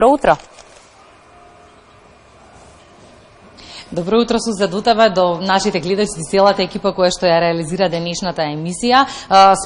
Добро утро. Добро утро, Суза, до тебе, до нашите гледачи, целата екипа која што ја реализира денешната емисија.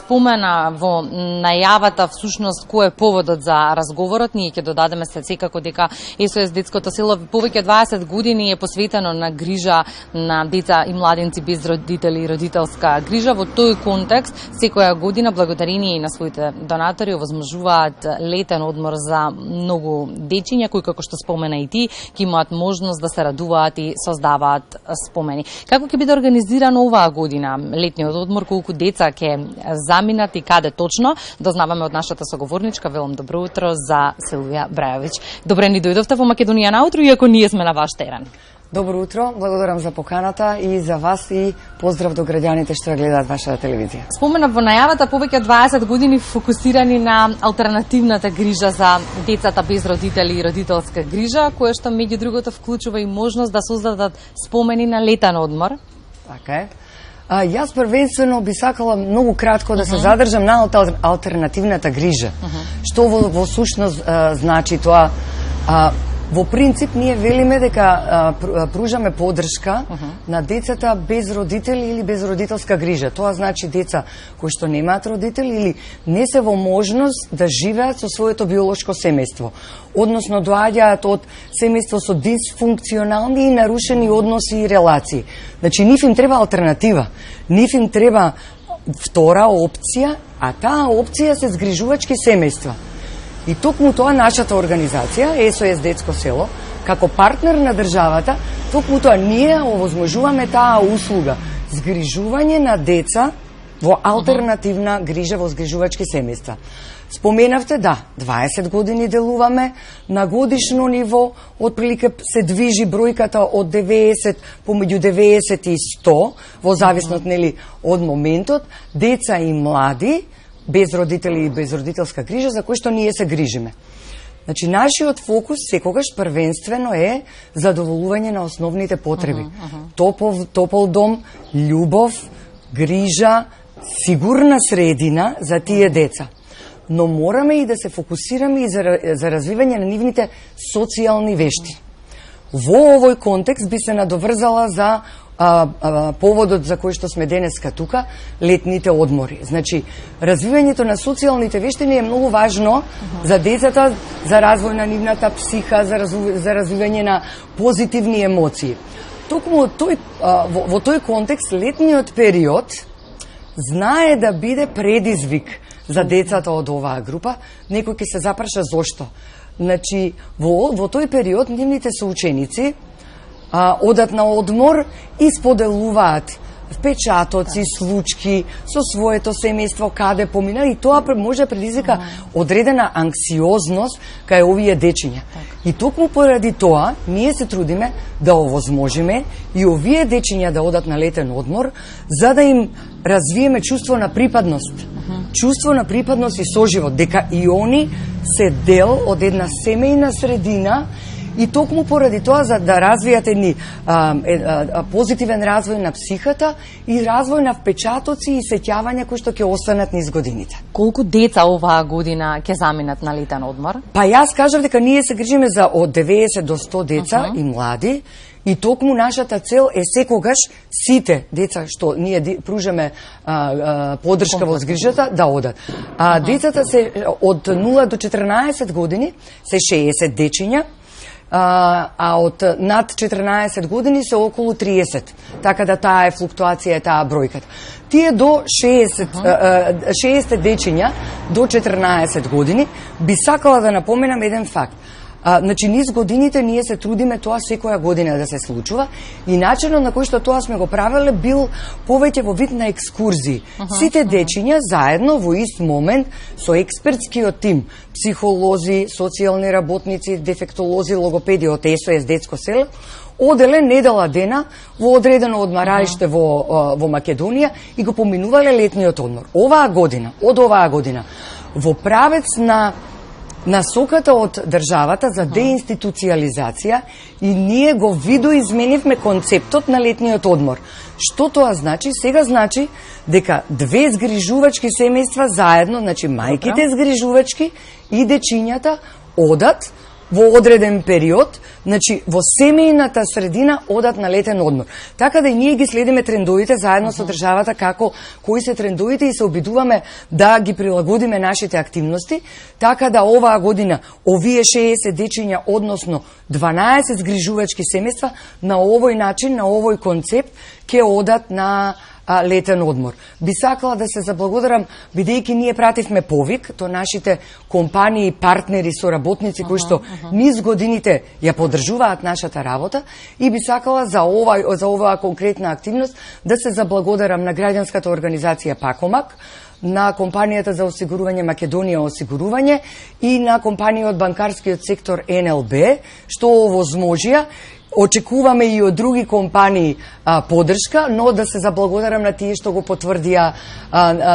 Спомена во најавата всушност кој е поводот за разговорот. Ние ќе додадеме след секако дека СОС детското село повеќе од 20 години е посветено на грижа на деца и младенци без родители и родителска грижа. Во тој контекст секоја година благодарение и на своите донатори овозможуваат летен одмор за многу дечиња кои, како што спомена и ти, ќе имаат можност да се радуваат и создаваат спомени. Како ќе биде организирано оваа година летниот одмор, колку деца ќе заминат и каде точно? Дознаваме од нашата соговорничка. Велам добро утро за Силвија Брајовиќ. Добре ни дојдовте во Македонија наутро, иако ние сме на ваш терен. Добро утро, благодарам за поканата и за вас и поздрав до граѓаните што ја гледаат вашата телевизија. Спомена во најавата повеќе од 20 години фокусирани на алтернативната грижа за децата без родители и родителска грижа, која што меѓу другото вклучува и можност да создадат спомени на летен одмор. Така е. Јас првенствено би сакала многу кратко да се задржам на алтернативната грижа. Што во сушност значи тоа? Во принцип, ние велиме дека пружаме поддршка на децата без родители или без родителска грижа. Тоа значи деца кои што немаат родители или не се во можност да живеат со своето биолошко семејство. Односно, доаѓаат од семејство со дисфункционални и нарушени односи и релации. Значи, нив им треба алтернатива. Нив им треба втора опција, а таа опција се згрижувачки семејства. И токму тоа нашата организација, СОС детско село, како партнер на државата, токму тоа ние овозможуваме таа услуга, згрижување на деца во алтернативна грижа во згрижувачки семејства. Споменавте, да, 20 години делуваме, на годишно ниво, отприлике се движи бројката од 90, помеѓу 90 и 100, во зависност, нели, од моментот, деца и млади, без родители и без родителска грижа, за кои што ние се грижиме. Значи, нашиот фокус секогаш првенствено е задоволување на основните потреби. Топол дом, љубов, грижа, сигурна средина за тие деца. Но мораме и да се фокусираме и за развивање на нивните социјални вештини. Во овој контекст би се надоврзала за поводот за кој што сме денеска тука, летните одмори. Значи, развивањето на социјалните вештини е многу важно за децата, за развој на нивната психа, за развивање на позитивни емоции. Токму во тој контекст, летниот период знае да биде предизвик за децата од оваа група. Некој ќе се запраша зошто. Значи, во тој период, нивните соученици одат на одмор и споделуваат впечатоци, случки со своето семејство, каде помина, и тоа може предизвика одредена анксиозност кај овие дечиња. И токму поради тоа, ние се трудиме да овозможиме и овие дечиња да одат на летен одмор, за да им развиеме чувство на припадност. Чувство на припадност и соживот, дека и они се дел од една семејна средина. И токму поради тоа, за да развијат едни позитивен развој на психата и развој на впечатоци и сеќавања кои што ќе останат низ годините. Колку деца оваа година ќе заминат на летен одмор? Па јас кажав дека ние се грижиме за од 90 до 100 деца и млади, и токму нашата цел е секогаш сите деца што ние пружаме поддршка во згрижата да одат. Децата се од 0 до 14 години се 60 дечиња, а од над 14 години се околу 30. Така да таа е флуктуација, таа бројката. Тие до 60 дечиња до 14 години би сакала да напоменам еден факт. Значи, низ годините ние се трудиме тоа секоја година да се случува и начинот на кој што тоа сме го правеле бил повеќе во вид на екскурзии. Сите дечиња заедно во ист момент со експертскиот тим, психолози, социјални работници, дефектолози, логопеди од СОС детско село, оделе недела дена во одредено одмаралиште во Македонија и го поминувале летниот одмор. Од оваа година, во правец на насоката од државата за деинституциализација и ние го видоизменивме концептот на летниот одмор. Што тоа значи? Сега значи дека две згрижувачки семејства заедно, значи мајките згрижувачки и дечињата одат во одреден период, значи во семејната средина одат на летен одмор. Така да и ние ги следиме трендовите заедно со државата кои се трендовите и се обидуваме да ги прилагодиме нашите активности, така да оваа година овие 60 дечиња, односно 12 згрижувачки семејства на овој начин, на овој концепт ќе одат на летен одмор. Би сакала да се заблагодарам, бидејќи ние пративме повик до нашите компании, партнери, соработници кои што низ годините ја поддржуваат нашата работа, и би сакала за оваа конкретна активност да се заблагодарам на граѓанската организација Пакомак, на компанијата за осигурување Македонија осигурување и на компанија од банкарскиот сектор НЛБ, што овозможија. Очекуваме и од други компании поддршка, но да се заблагодарам на тие што го потврдија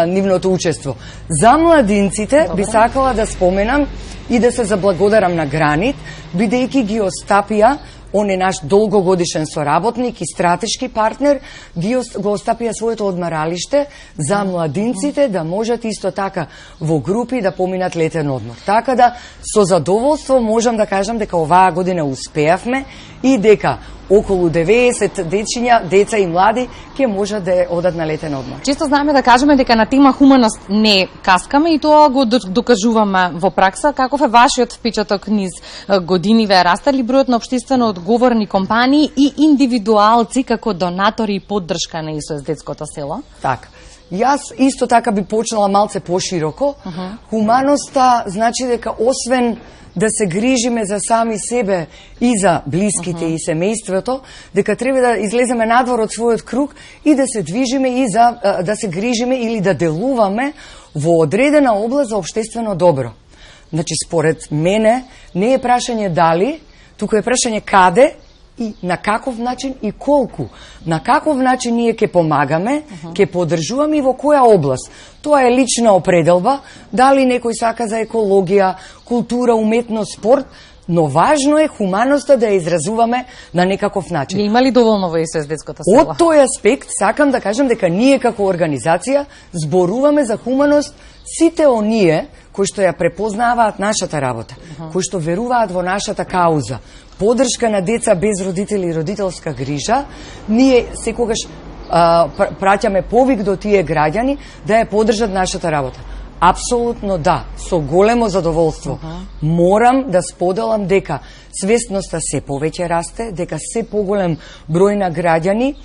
нивното учество. За младинците би сакала да споменам и да се заблагодарам на Гранит, бидејќи ги остапија, он е наш долгогодишен соработник и стратешки партнер, го остапија своето одмаралиште за младинците да можат исто така во групи да поминат летен одмор. Така да со задоволство можам да кажам дека оваа година успеавме и дека околу 90 дечиња, деца и млади ќе можат да одат на летен одмор. Често знаеме да кажеме дека на тема хуманост не каскаме и тоа го докажуваме во пракса. Каков е вашиот впечаток низ годиниве? Расте ли бројот на општествено одговорни компании и индивидуалци како донатори и поддршка на СОС детското село? Така. Јас исто така би почнала малце пошироко. Хуманоста значи дека освен да се грижиме за сами себе и за блиските и семејството, дека треба да излеземе надвор од својот круг и да се движиме и да се грижиме или да делуваме во одредена област за општествено добро. Значи, според мене, не е прашање дали, туку е прашање каде и на каков начин и колку. На каков начин ние ќе помагаме, ќе поддржуваме и во која област. Тоа е лична определба, дали некој сака за екологија, култура, уметност, спорт, но важно е хуманоста да ја изразуваме на некаков начин. Има ли доволно во СОС детското село? Од тој аспект сакам да кажам дека ние како организација зборуваме за хуманост сите оние кои што ја препознаваат нашата работа, кои што веруваат во нашата кауза, поддршка на деца без родители и родителска грижа. Ние секогаш праќаме повик до тие граѓани да ја поддржат нашата работа. Апсолутно да, со големо задоволство. Морам да споделам дека свесноста се повеќе расте, дека се поголем број на граѓани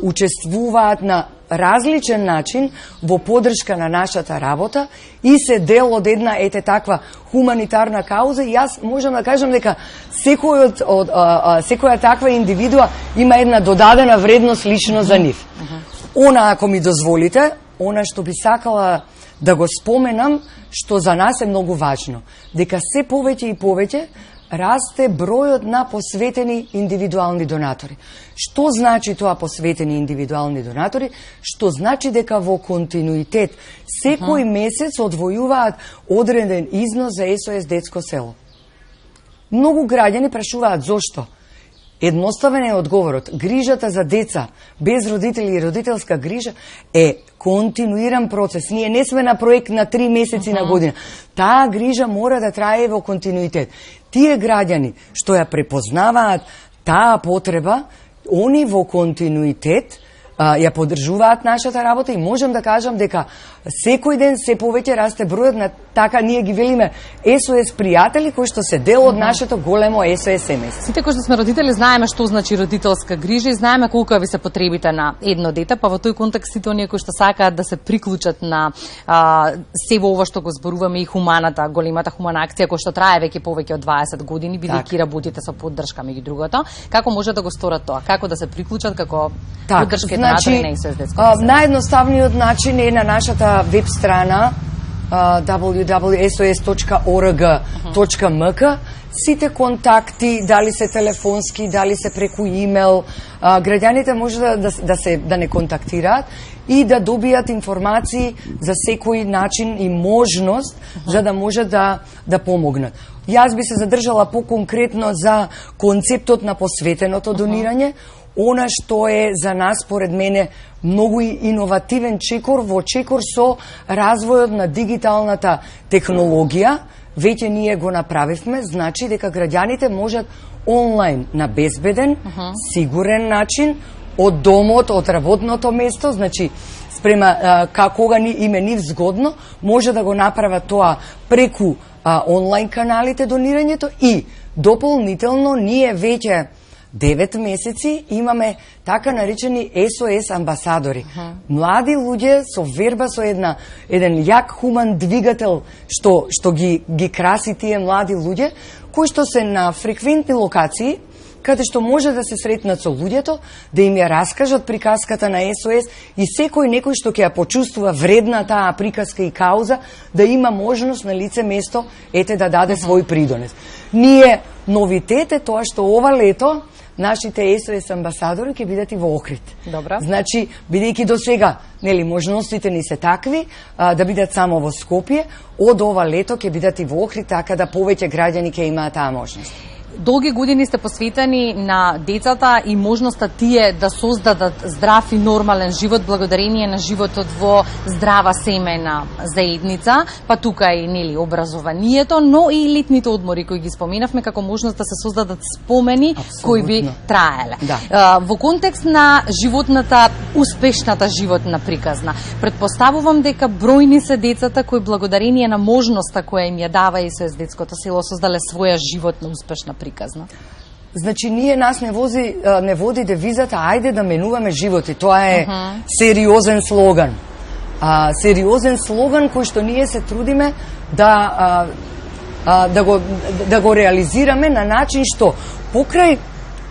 учествуваат на различен начин во поддршка на нашата работа и се дел од една таква хуманитарна кауза. И јас можам да кажам дека секоја таква индивидуа има една додадена вредност лично за нив. Она, ако ми дозволите, она што би сакала да го споменам, што за нас е многу важно, дека се повеќе и повеќе расте бројот на посветени индивидуални донатори. Што значи тоа посветени индивидуални донатори? Што значи дека во континуитет секој месец одвојуваат одреден износ за СОС детско село. Многу граѓани прашуваат зошто. Едноставен е одговорот. Грижата за деца без родители и родителска грижа е континуиран процес. Ние не сме на проект на 3 месеци на година. Таа грижа мора да трае во континуитет. Тие граѓани што ја препознаваат таа потреба, они во континуитет ја поддржуваат нашата работа и можам да кажам дека секој ден се повеќе расте бројот на, така ние ги велиме, СОС пријатели кои што се дел од нашето големо СОС семејство. Сите кои што сме родители знаеме што значи родителска грижа и знаеме колку ви се потребите на едно дете, па во тој контекст сите оние кои што сакаат да се приклучат на се во ова што го зборуваме и хуманата, големата хумана акција која што трае веќе повеќе од 20 години, бидејќи работите со поддршка меѓу другото, како може да го сторат тоа? Како да се приклучат како поддршка? Значи, наједноставниот начин е на нашата веб страна www.sos.org.mk. Сите контакти, дали се телефонски, дали се преку имейл, граѓаните може да не контактираат и да добијат информации за секој начин и можност за да може да помогнат. Јас би се задржала поконкретно за концептот на посветеното донирање. Она што е за нас, според мене, многу иновативен чекор во чекор со развојот на дигиталната технологија, веќе ние го направивме, значи дека граѓаните можат онлайн на безбеден, сигурен начин, од домот, од работното место, значи спрема кога им е нив згодно, може да го направат тоа преку онлайн каналите донирањето и дополнително ние веќе 9 месеци имаме така наречени SOS амбасадори. Млади луѓе со верба, со еден јак хуман двигател што ги краси тие млади луѓе, кои што се на фреквентни локации, каде што може да се сретнат со луѓето, да им ја раскажат приказката на SOS и секој некој што ќе ја почувствува вредна таа приказка и кауза, да има можност на лице место да даде свој придонес. Ние новитет е тоа што ова лето нашите SOS амбасадори ќе бидат и во Охрид. Добра. Значи, бидејќи до сега, можностите ни се такви, да бидат само во Скопје, од ова лето ќе бидат и во Охрид, така да повеќе граѓани ќе имаат таа можност. Долги години сте посветени на децата и можноста тие да создадат здрав и нормален живот благодарение на животот во здрава семејна заедница, па тука и образованието, но и летните одмори кои ги споменавме како можност да се создадат спомени кои би траеле. Да. Во контекст на животната, успешната животна приказна, предпоставувам дека бројни се децата кои благодарение на можноста која им ја дава и SOS детското село создале своја животна успешна приказна. Значи, нас не води девизата ајде да менуваме животи. Тоа е сериозен слоган. Сериозен слоган кој што ние се трудиме да го реализираме на начин што покрај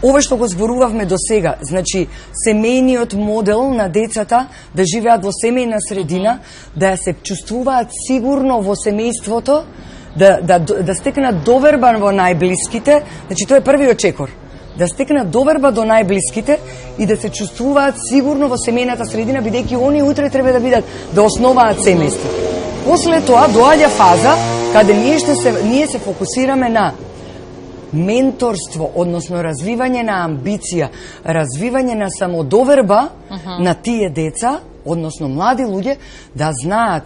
ова што го зборувавме до сега, значи семејниот модел на децата да живеат во семејна средина, да се чувствуваат сигурно во семејството, да стекнат доверба во најблиските, значи тоа е првиот чекор. Да стекнат доверба до најблиските и да се чувствуваат сигурно во семејната средина, бидејќи они утре треба да основаат семејство. После тоа доаѓа фаза каде ние се фокусираме на менторство, односно развивање на амбиција, развивање на самодоверба на тие деца, односно млади луѓе, да знаат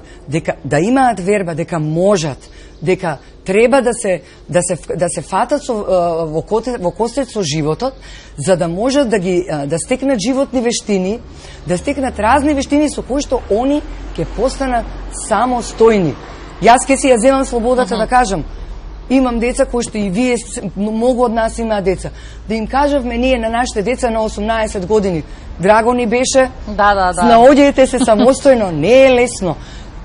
да имаат верба дека можат, дека треба да се фатат во косет со животот, за да можат да стекнат животни вештини, да стекнат разни вештини со кои што они ќе постанат самостојни. Јас ќе си ја земам слободата да кажам, имам деца кои што и вие, многу од нас имаат деца. Да им кажавме ние на нашите деца на 18 години, драго ни беше, наоѓајте се самостојно, не е лесно.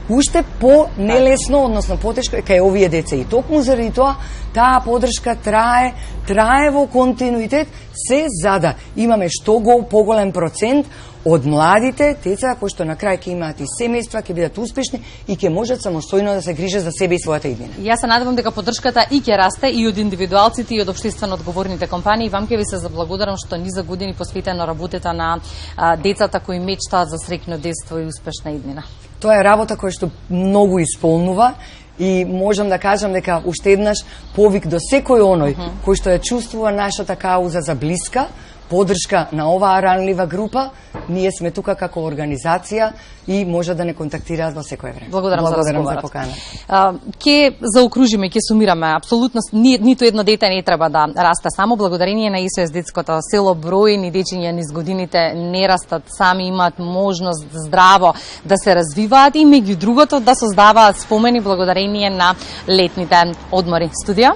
Уште по-нелесно, односно потешко е кај овие деца. И токму заради тоа, таа подршка трае во континуитет, се за да имаме што поголем процент од младите деца кои што на крај ќе имаат и семејства, ќе бидат успешни и ќе можат самостојно да се грижат за себе и својата иднина. Јас се надевам дека поддршката и ќе расте и од индивидуалците и од општествено одговорните компании. Вам ќе ви се заблагодарам што низа години посветено работите на децата кои мечтаат за среќно детство и успешна иднина. Тоа е работа која што многу исполнува и можам да кажам дека уште еднаш повик до секој оној кој што ја чувствува нашата кауза за блиска, поддршка на оваа ранлива група, ние сме тука како организација и може да не контактираат во секое време. Благодарам за покана. Ке заокружиме, ке сумираме, апсолутно ниту едно дете не треба да расте само благодарение на SOS детското село. Бројни дечиња низ годините не растат сами, имаат можност здраво да се развиваат и меѓу другото да создаваат спомени благодарение на летните одмори. Студија